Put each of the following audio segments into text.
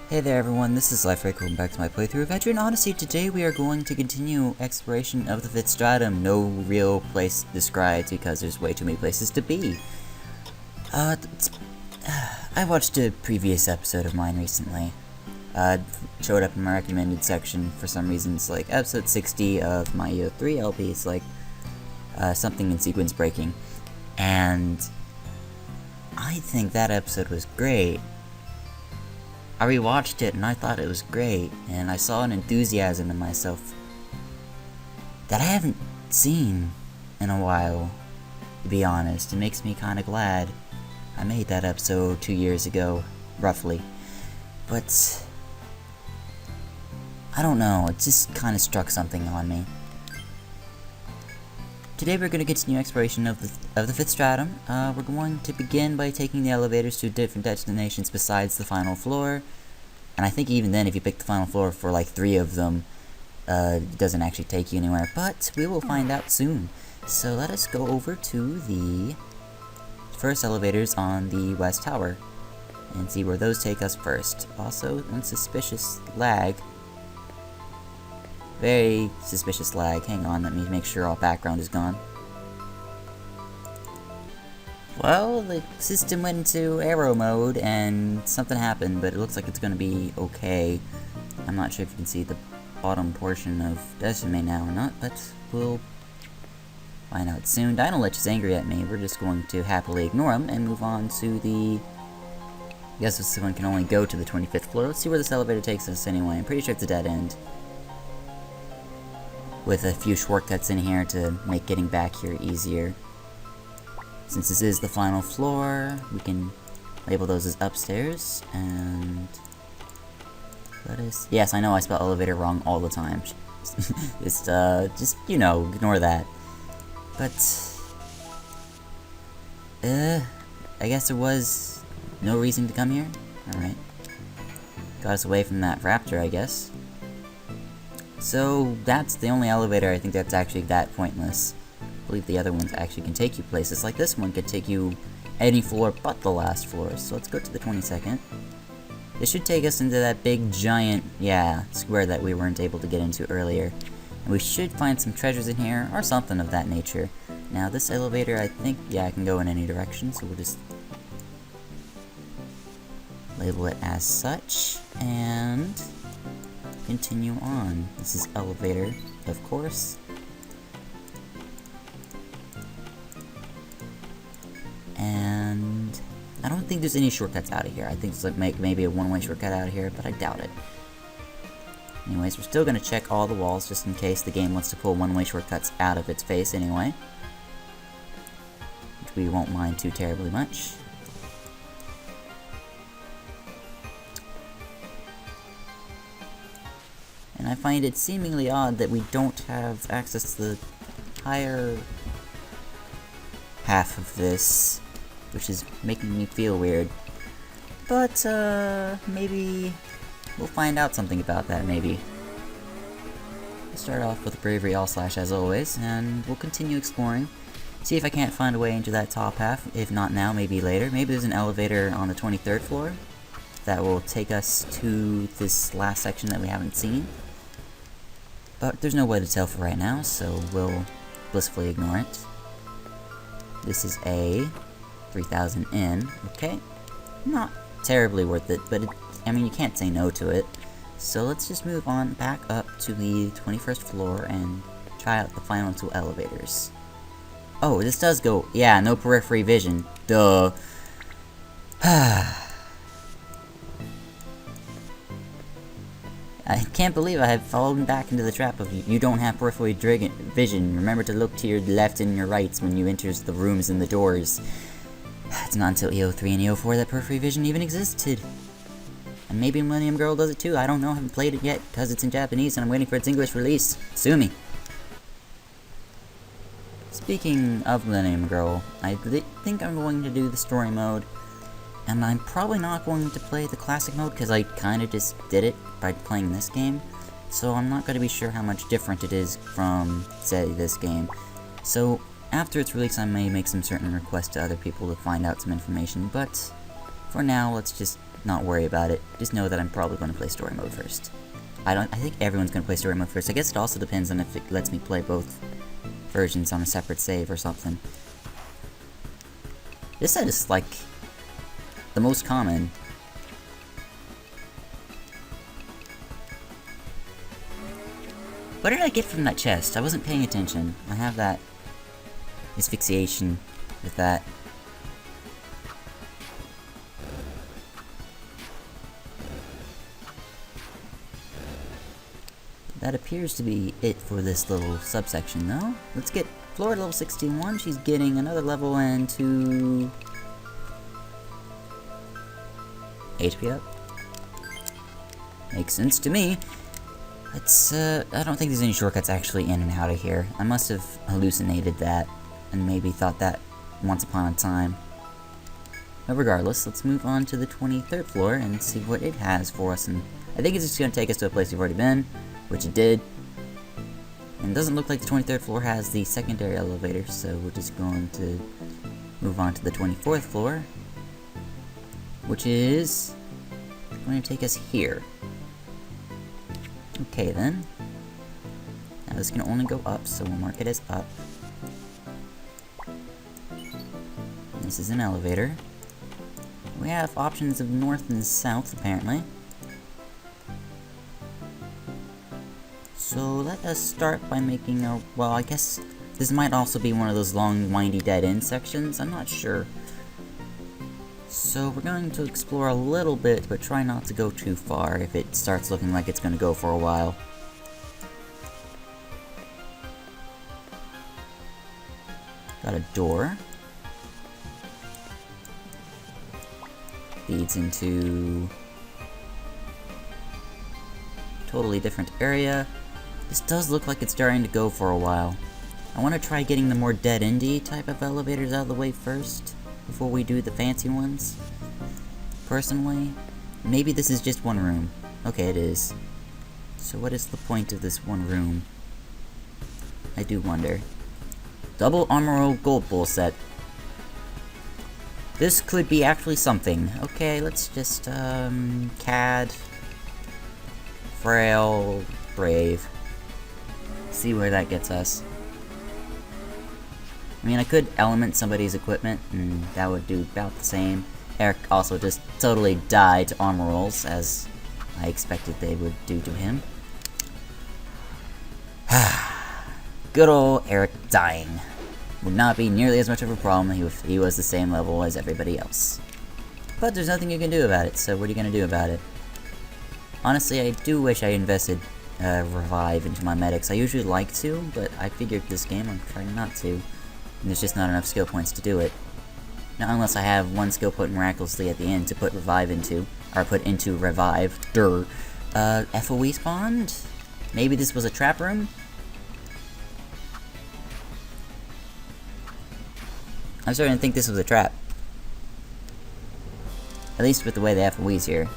Hey there everyone, this is LifeRake. Welcome back to my playthrough of Etrian Odyssey. Today we are going to continue exploration of the fifth stratum. No real place described because there's way too many places to be. I watched a previous episode of mine recently. Showed up in my recommended section for some reason. It's like episode 60 of my EO3 LP. It's like something in sequence breaking. And I think that episode was great. I rewatched it and I thought it was great, and I saw an enthusiasm in myself that I haven't seen in a while, to be honest. It makes me kinda glad I made that episode 2 years ago, roughly. But I don't know, it just kinda struck something on me. Today we're going to continue exploration of the fifth stratum. We're going to begin by taking the elevators to different destinations besides the final floor. And I think even then, if you pick the final floor for like 3 of them, it doesn't actually take you anywhere. But we will find out soon. So let us go over to the first elevators on the west tower and see where those take us first. Also, unsuspicious lag. Very suspicious lag. Hang on, let me make sure all background is gone. Well, the system went into aero mode and something happened, but it looks like it's gonna be okay. I'm not sure if you can see the bottom portion of Decimate now or not, but we'll find out soon. Dino Lich is angry at me. We're just going to happily ignore him and move on to the... I guess this one can only go to the 25th floor. Let's see where this elevator takes us anyway. I'm pretty sure it's a dead end, with a few shortcuts in here to make getting back here easier. Since this is the final floor, we can label those as upstairs, and let us... Yes, I know I spell elevator wrong all the time. just, you know, ignore that. But, I guess there was no reason to come here? Alright. Got us away from that raptor, I guess. So, that's the only elevator I think that's actually that pointless. I believe the other ones actually can take you places. Like this one could take you any floor but the last floor. So let's go to the 22nd. This should take us into that big giant, square that we weren't able to get into earlier. And we should find some treasures in here, or something of that nature. Now this elevator, I think, I can go in any direction, so we'll just label it as such, and continue on. This is elevator, of course. And I don't think there's any shortcuts out of here. I think it's like maybe a one-way shortcut out of here, but I doubt it. Anyways, we're still going to check all the walls just in case the game wants to pull one-way shortcuts out of its face anyway, which we won't mind too terribly much. And I find it seemingly odd that we don't have access to the higher half of this, which is making me feel weird. But, maybe we'll find out something about that, maybe. We'll start off with Bravery All-Slash as always, and we'll continue exploring. See if I can't find a way into that top half. If not now, maybe later. Maybe there's an elevator on the 23rd floor that will take us to this last section that we haven't seen. But there's no way to tell for right now, so we'll blissfully ignore it. This is a 3000 in, okay? Not terribly worth it, but I mean, you can't say no to it. So let's just move on back up to the 21st floor and try out the final 2 elevators. Oh, this does go, no periphery vision. Duh. I can't believe I have fallen back into the trap of you don't have peripheral vision. Remember to look to your left and your right when you enter the rooms and the doors. It's not until EO3 and EO4 that peripheral vision even existed. And maybe Millennium Girl does it too, I don't know, I haven't played it yet because it's in Japanese and I'm waiting for its English release. Sue me. Speaking of Millennium Girl, I think I'm going to do the story mode. And I'm probably not going to play the classic mode because I kind of just did it by playing this game. So I'm not going to be sure how much different it is from, say, this game. So after its release I may make some certain requests to other people to find out some information. But for now, let's just not worry about it. Just know that I'm probably going to play story mode first. I think everyone's going to play story mode first. I guess it also depends on if it lets me play both versions on a separate save or something. This set is like the most common. What did I get from that chest? I wasn't paying attention. I have that asphyxiation with that. That appears to be it for this little subsection, though. Let's get Flora level 61. She's getting another level and 2 HP up. Makes sense to me. It's, I don't think there's any shortcuts actually in and out of here. I must have hallucinated that and maybe thought that once upon a time. But regardless, let's move on to the 23rd floor and see what it has for us. And I think it's just going to take us to a place we've already been, which it did. And it doesn't look like the 23rd floor has the secondary elevator, so we're just going to move on to the 24th floor, which is going to take us here. Okay then. Now this can only go up, so we'll mark it as up. This is an elevator. We have options of north and south, apparently. So let us start by making a... well, I guess this might also be one of those long, windy, dead-end sections. I'm not sure. So we're going to explore a little bit, but try not to go too far if it starts looking like it's going to go for a while. Got a door. Leads into totally different area. This does look like it's starting to go for a while. I want to try getting the more dead-endy type of elevators out of the way first, before we do the fancy ones. Personally, maybe this is just one room. Okay, it is. So what is the point of this one room? I do wonder. Double armor roll gold bull set. This could be actually something. Okay, let's just, CAD, Frail, Brave. See where that gets us. I mean, I could element somebody's equipment, and that would do about the same. Eric also just totally died to armor rolls, as I expected they would do to him. Good old Eric dying. Would not be nearly as much of a problem if he was the same level as everybody else. But there's nothing you can do about it, so what are you going to do about it? Honestly, I do wish I invested revive into my medics. I usually like to, but I figured this game I'm trying not to. And there's just not enough skill points to do it. Now, unless I have one skill point miraculously at the end to put revive into, or put into revive. FOE spawned? Maybe this was a trap room? I'm starting to think this was a trap. At least with the way the FOE's here.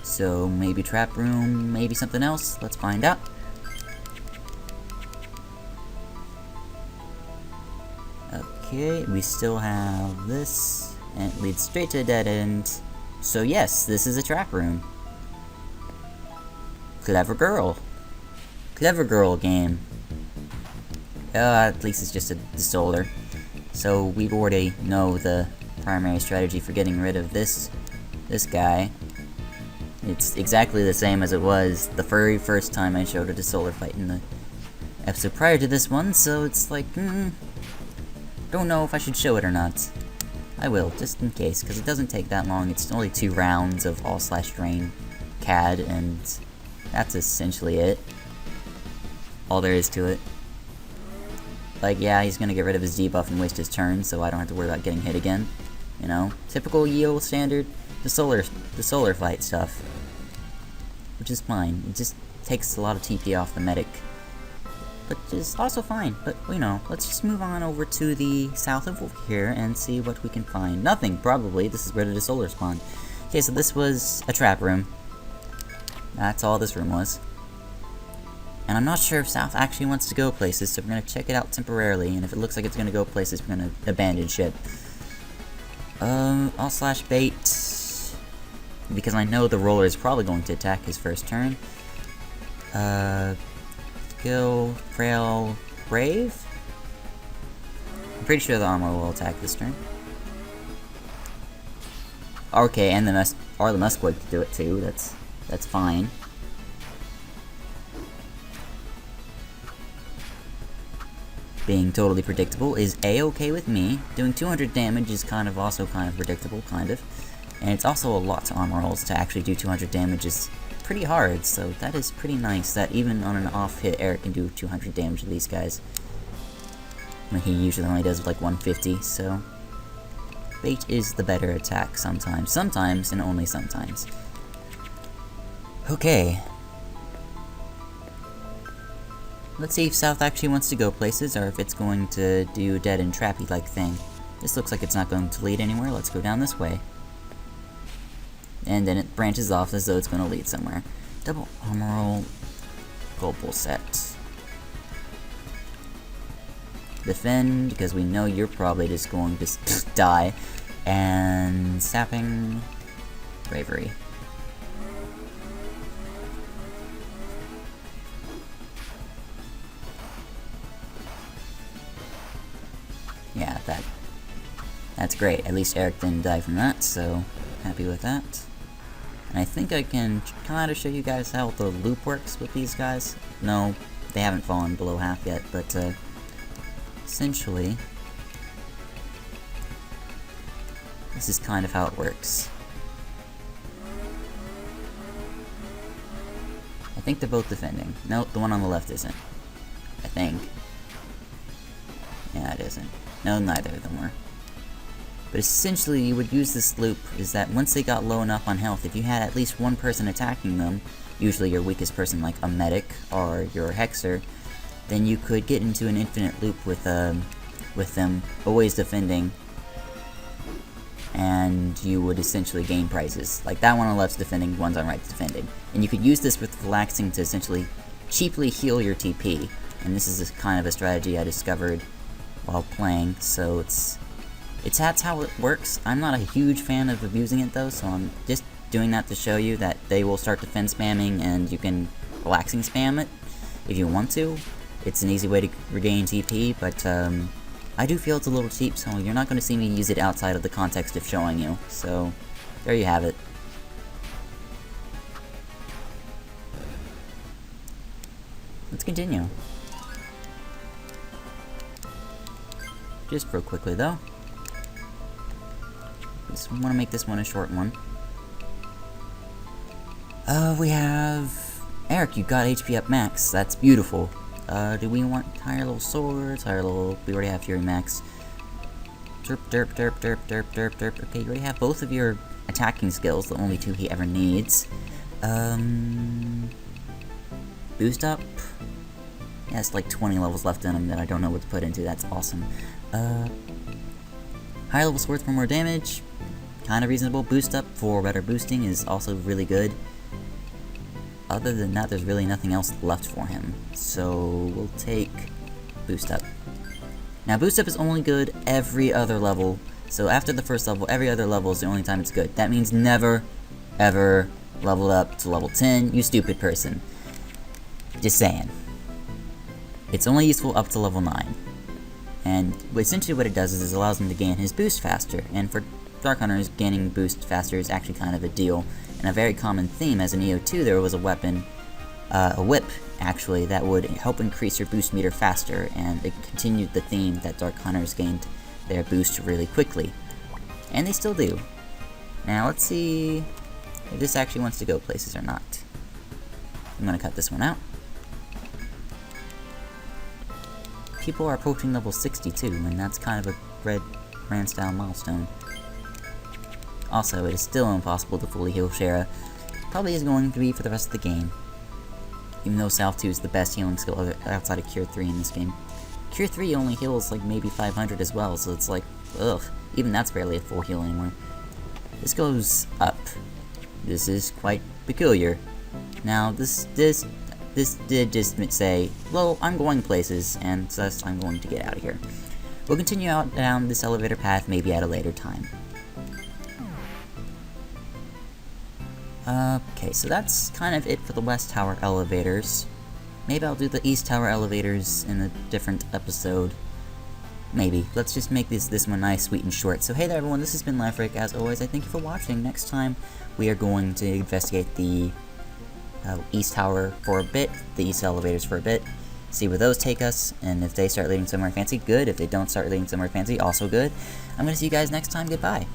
So, maybe trap room, maybe something else. Let's find out. Okay, we still have this, and it leads straight to a dead end. So yes, this is a trap room. Clever girl. Clever girl game. At least it's just a solar. So we already know the primary strategy for getting rid of this guy. It's exactly the same as it was the very first time I showed a Desolar fight in the episode prior to this one, so it's like, don't know if I should show it or not. I will, just in case, because it doesn't take that long. It's only 2 rounds of all/drain CAD, and that's essentially it. All there is to it. Like, yeah, he's gonna get rid of his debuff and waste his turn, so I don't have to worry about getting hit again. You know, typical Yeo standard the solar fight stuff. Which is fine. It just takes a lot of TP off the medic. But is also fine. But, you know, let's just move on over to the south of here and see what we can find. Nothing, probably. This is where the solar spawned. Okay, so this was a trap room. That's all this room was. And I'm not sure if South actually wants to go places, so we're going to check it out temporarily, and if it looks like it's going to go places, we're going to abandon ship. All/bait. because I know the roller is probably going to attack his first turn. Skill, Frail, Brave? I'm pretty sure the armor will attack this turn. Okay, and the Musquake to do it too, that's fine. Being totally predictable is a-okay with me. Doing 200 damage is also kind of predictable, kind of. And it's also a lot to armor rolls. To actually do 200 damage is pretty hard, so that is pretty nice that even on an off hit, Eric can do 200 damage to these guys. When he usually only does like 150, so... Bait is the better attack sometimes. Sometimes, and only sometimes. Okay. Let's see if South actually wants to go places, or if it's going to do a dead and trappy-like thing. This looks like it's not going to lead anywhere. Let's go down this way. And then it branches off as though it's going to lead somewhere. Double armor roll, global set. Defend, because we know you're probably just going to die. And sapping, bravery. Yeah, that's great. At least Eric didn't die from that, so happy with that. And I think I can kind of show you guys how the loop works with these guys. No, they haven't fallen below half yet, but essentially, this is kind of how it works. I think they're both defending. No, the one on the left isn't. I think. Yeah, it isn't. No, neither of them were. But essentially, you would use this loop, is that once they got low enough on health, if you had at least one person attacking them, usually your weakest person like a medic or your hexer, then you could get into an infinite loop with them always defending, and you would essentially gain prizes. Like that one on the left's defending, the one's on right's defending. And you could use this with relaxing to essentially cheaply heal your TP, and this is kind of a strategy I discovered while playing, so that's how it works. I'm not a huge fan of abusing it though, so I'm just doing that to show you that they will start defense spamming and you can relaxing spam it if you want to. It's an easy way to regain TP, but I do feel it's a little cheap, so you're not going to see me use it outside of the context of showing you. So there you have it. Let's continue. Just real quickly though. Just want to make this one a short one. We have Eric, you got HP up max. That's beautiful. Do we want higher level swords? Higher level. We already have Fury max. Derp, derp, derp, derp, derp, derp, derp. Okay, you already have both of your attacking skills, the only two he ever needs. Boost up. Yeah, it's like 20 levels left in him that I don't know what to put into. That's awesome. Higher level swords for more damage. Kind of reasonable. Boost up for better boosting is also really good. Other than that, there's really nothing else left for him. So we'll take boost up. Now boost up is only good every other level. So after the first level, every other level is the only time it's good. That means never, ever level up to level 10, you stupid person. Just saying. It's only useful up to level 9. And essentially what it does is it allows him to gain his boost faster. And for Dark Hunters, gaining boost faster is actually kind of a deal. And a very common theme as an EO2, there was a weapon, a whip, actually, that would help increase your boost meter faster, and it continued the theme that Dark Hunters gained their boost really quickly. And they still do. Now, let's see if this actually wants to go places or not. I'm gonna cut this one out. People are approaching level 62, and that's kind of a red Rand-style milestone. Also, it is still impossible to fully heal Shara. Probably is going to be for the rest of the game. Even though South 2 is the best healing skill outside of Cure 3 in this game. Cure 3 only heals like maybe 500 as well, so it's like, ugh. Even that's barely a full heal anymore. This goes up. This is quite peculiar. Now, this did just say, well, I'm going places, and thus I'm going to get out of here. We'll continue out down this elevator path maybe at a later time. Okay, so that's kind of it for the West Tower elevators. Maybe I'll do the East Tower elevators in a different episode. Maybe. Let's just make this one nice, sweet, and short. So hey there everyone, this has been Liferick. As always, I thank you for watching. Next time, we are going to investigate the East Tower for a bit, the East elevators for a bit, see where those take us, and if they start leading somewhere fancy, good. If they don't start leading somewhere fancy, also good. I'm going to see you guys next time. Goodbye.